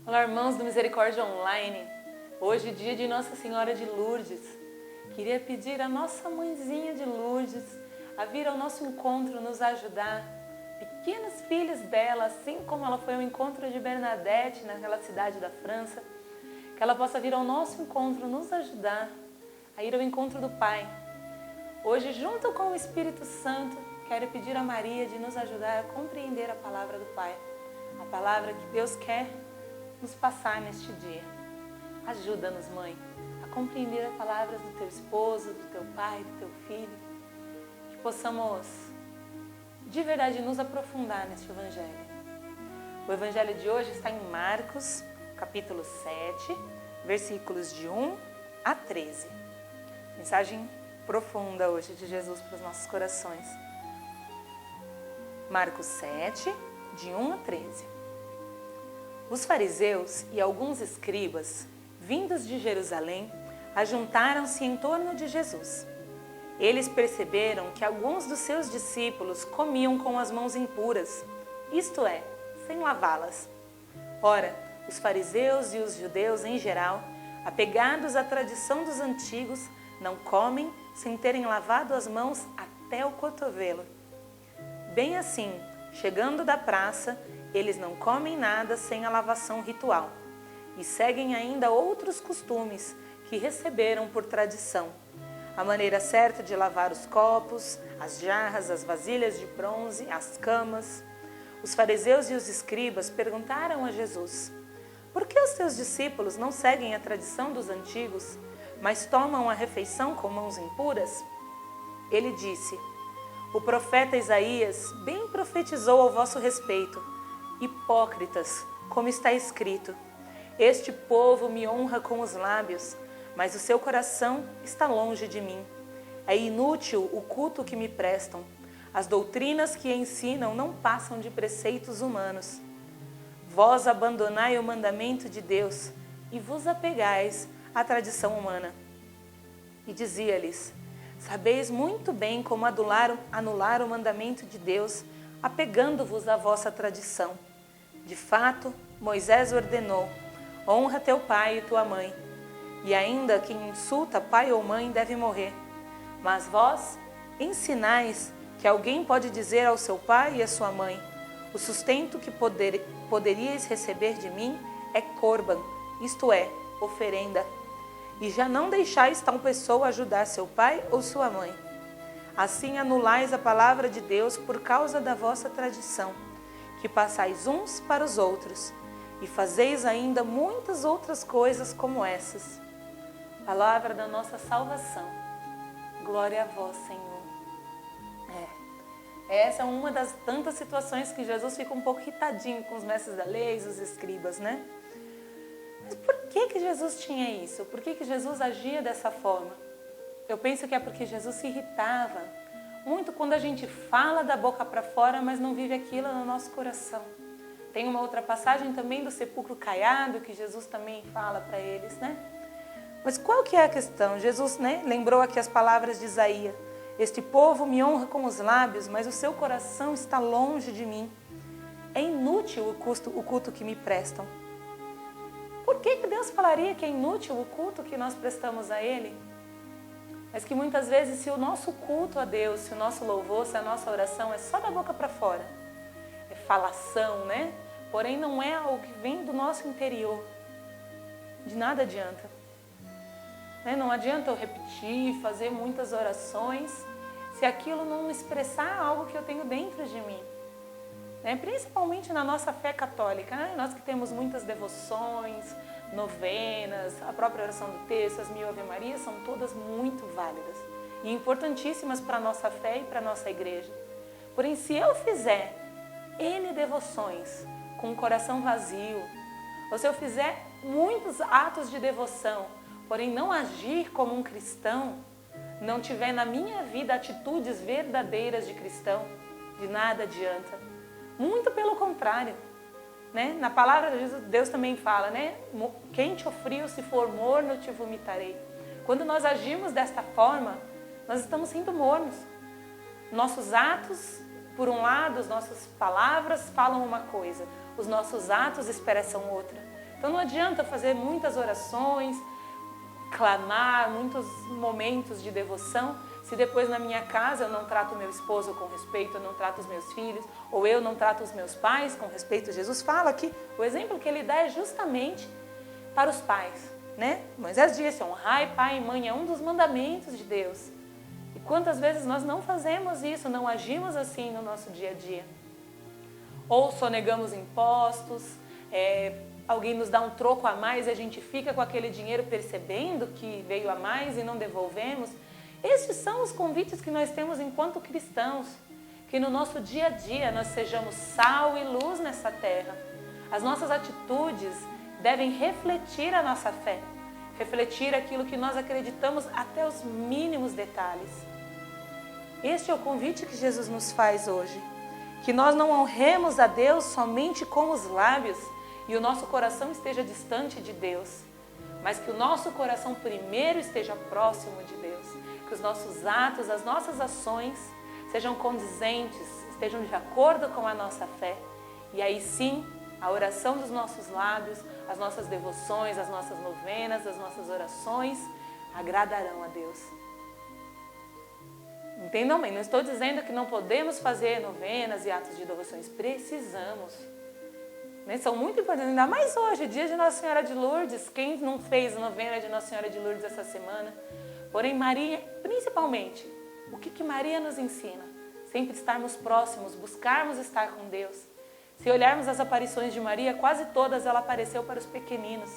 Olá, irmãos do Misericórdia Online. Hoje, dia de Nossa Senhora de Lourdes. Queria pedir a nossa mãezinha de Lourdes a vir ao nosso encontro nos ajudar. Pequenos filhos dela, assim como ela foi ao encontro de Bernadette naquela cidade da França, que ela possa vir ao nosso encontro nos ajudar a ir ao encontro do Pai. Hoje, junto com o Espírito Santo, quero pedir a Maria de nos ajudar a compreender a palavra do Pai, a palavra que Deus quer nos passar neste dia. Ajuda-nos, Mãe, a compreender as palavras do teu esposo, do teu pai, do teu filho, que possamos de verdade nos aprofundar neste Evangelho. O Evangelho de hoje está em Marcos, capítulo 7, versículos de 1 a 13. Mensagem profunda hoje de Jesus para os nossos corações. Marcos 7, de 1 a 13. Os fariseus e alguns escribas, vindos de Jerusalém, ajuntaram-se em torno de Jesus. Eles perceberam que alguns dos seus discípulos comiam com as mãos impuras, isto é, sem lavá-las. Ora, os fariseus e os judeus em geral, apegados à tradição dos antigos, não comem sem terem lavado as mãos até o cotovelo. Bem assim, chegando da praça, eles não comem nada sem a lavação ritual e seguem ainda outros costumes que receberam por tradição. A maneira certa de lavar os copos, as jarras, as vasilhas de bronze, as camas. Os fariseus e os escribas perguntaram a Jesus: por que os teus discípulos não seguem a tradição dos antigos, mas tomam a refeição com mãos impuras? Ele disse: o profeta Isaías bem profetizou ao vosso respeito. Hipócritas, como está escrito: este povo me honra com os lábios, mas o seu coração está longe de mim. É inútil o culto que me prestam. As doutrinas que ensinam não passam de preceitos humanos. Vós abandonai o mandamento de Deus e vos apegais à tradição humana. E dizia-lhes: sabeis muito bem como anular o mandamento de Deus, apegando-vos à vossa tradição. De fato, Moisés ordenou: honra teu pai e tua mãe. E ainda quem insulta pai ou mãe deve morrer. Mas vós ensinais que alguém pode dizer ao seu pai e à sua mãe: o sustento que poderíeis receber de mim é corban, isto é, oferenda. E já não deixais tal pessoa ajudar seu pai ou sua mãe. Assim anulais a palavra de Deus por causa da vossa tradição, que passais uns para os outros, e fazeis ainda muitas outras coisas como essas. Palavra da nossa salvação. Glória a vós, Senhor. Essa é uma das tantas situações que Jesus fica um pouco irritadinho com os mestres da lei e os escribas, né? Mas por que Jesus tinha isso? Por que Jesus agia dessa forma? Eu penso que é porque Jesus se irritava muito quando a gente fala da boca para fora, mas não vive aquilo no nosso coração. Tem uma outra passagem também do sepulcro caiado, que Jesus também fala para eles, né? Mas qual que é a questão? Jesus, lembrou aqui as palavras de Isaías: este povo me honra com os lábios, mas o seu coração está longe de mim. É inútil o culto que me prestam. Por que Deus falaria que é inútil o culto que nós prestamos a Ele? Mas que muitas vezes, se o nosso culto a Deus, se o nosso louvor, se a nossa oração é só da boca para fora, é falação, né? Porém não é algo que vem do nosso interior, de nada adianta. Não adianta eu repetir, fazer muitas orações, se aquilo não expressar algo que eu tenho dentro de mim. Principalmente na nossa fé católica, nós que temos muitas devoções, novenas, a própria oração do texto, as 1000 Ave Marias, são todas muito válidas e importantíssimas para a nossa fé e para a nossa igreja. Porém, se eu fizer N devoções com o coração vazio, ou se eu fizer muitos atos de devoção, porém não agir como um cristão, não tiver na minha vida atitudes verdadeiras de cristão, de nada adianta. Muito pelo contrário. né? Na palavra de Deus também fala, né? Quente ou frio, se for morno, te vomitarei. Quando nós agimos desta forma, nós estamos sendo mornos. Nossos atos, por um lado, as nossas palavras falam uma coisa, os nossos atos expressam outra. Então não adianta fazer muitas orações, clamar, muitos momentos de devoção, se depois na minha casa eu não trato o meu esposo com respeito, eu não trato os meus filhos, ou eu não trato os meus pais com respeito. Jesus fala aqui, o exemplo que ele dá é justamente para os pais, né? Moisés disse, honrai pai e mãe, é um dos mandamentos de Deus. E quantas vezes nós não fazemos isso, não agimos assim no nosso dia a dia? Ou sonegamos impostos, alguém nos dá um troco a mais e a gente fica com aquele dinheiro percebendo que veio a mais e não devolvemos. Estes são os convites que nós temos enquanto cristãos, que no nosso dia a dia nós sejamos sal e luz nessa terra. As nossas atitudes devem refletir a nossa fé, refletir aquilo que nós acreditamos até os mínimos detalhes. Este é o convite que Jesus nos faz hoje, que nós não honremos a Deus somente com os lábios e o nosso coração esteja distante de Deus, mas que o nosso coração primeiro esteja próximo de Deus, que os nossos atos, as nossas ações sejam condizentes, estejam de acordo com a nossa fé. E aí sim, a oração dos nossos lábios, as nossas devoções, as nossas novenas, as nossas orações agradarão a Deus. Entendam bem, não estou dizendo que não podemos fazer novenas e atos de devoções, precisamos. São muito importantes, ainda mais hoje, dia de Nossa Senhora de Lourdes. Quem não fez a novena de Nossa Senhora de Lourdes essa semana? Porém, Maria, principalmente, o que Maria nos ensina? Sempre estarmos próximos, buscarmos estar com Deus. Se olharmos as aparições de Maria, quase todas ela apareceu para os pequeninos.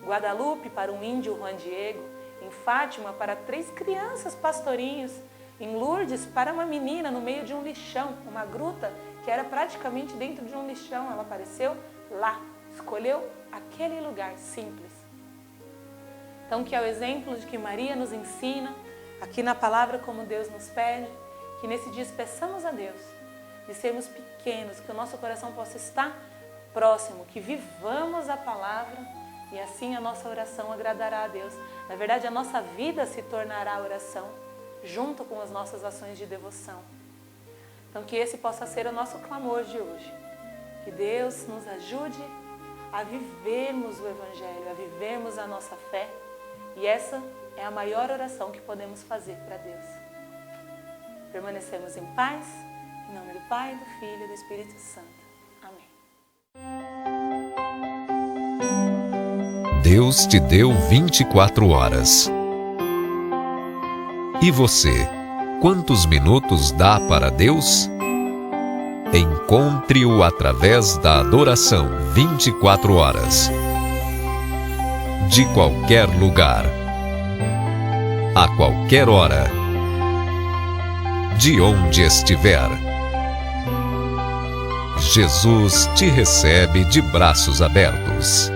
Guadalupe para um índio Juan Diego, em Fátima para 3 crianças pastorinhos, em Lourdes para uma menina no meio de um lixão, uma gruta que era praticamente dentro de um lixão. Ela apareceu lá, escolheu aquele lugar simples. Então, que é o exemplo de que Maria nos ensina, aqui na palavra como Deus nos pede, que nesse dia peçamos a Deus de sermos pequenos, que o nosso coração possa estar próximo, que vivamos a palavra e assim a nossa oração agradará a Deus. Na verdade, a nossa vida se tornará oração, junto com as nossas ações de devoção. Então, que esse possa ser o nosso clamor de hoje. Que Deus nos ajude a vivermos o Evangelho, a vivermos a nossa fé. E essa é a maior oração que podemos fazer para Deus. Permanecemos em paz, em nome do Pai, do Filho e do Espírito Santo. Amém. Deus te deu 24 horas. E você, quantos minutos dá para Deus? Encontre-o através da adoração 24 horas. De qualquer lugar, a qualquer hora, de onde estiver. Jesus te recebe de braços abertos.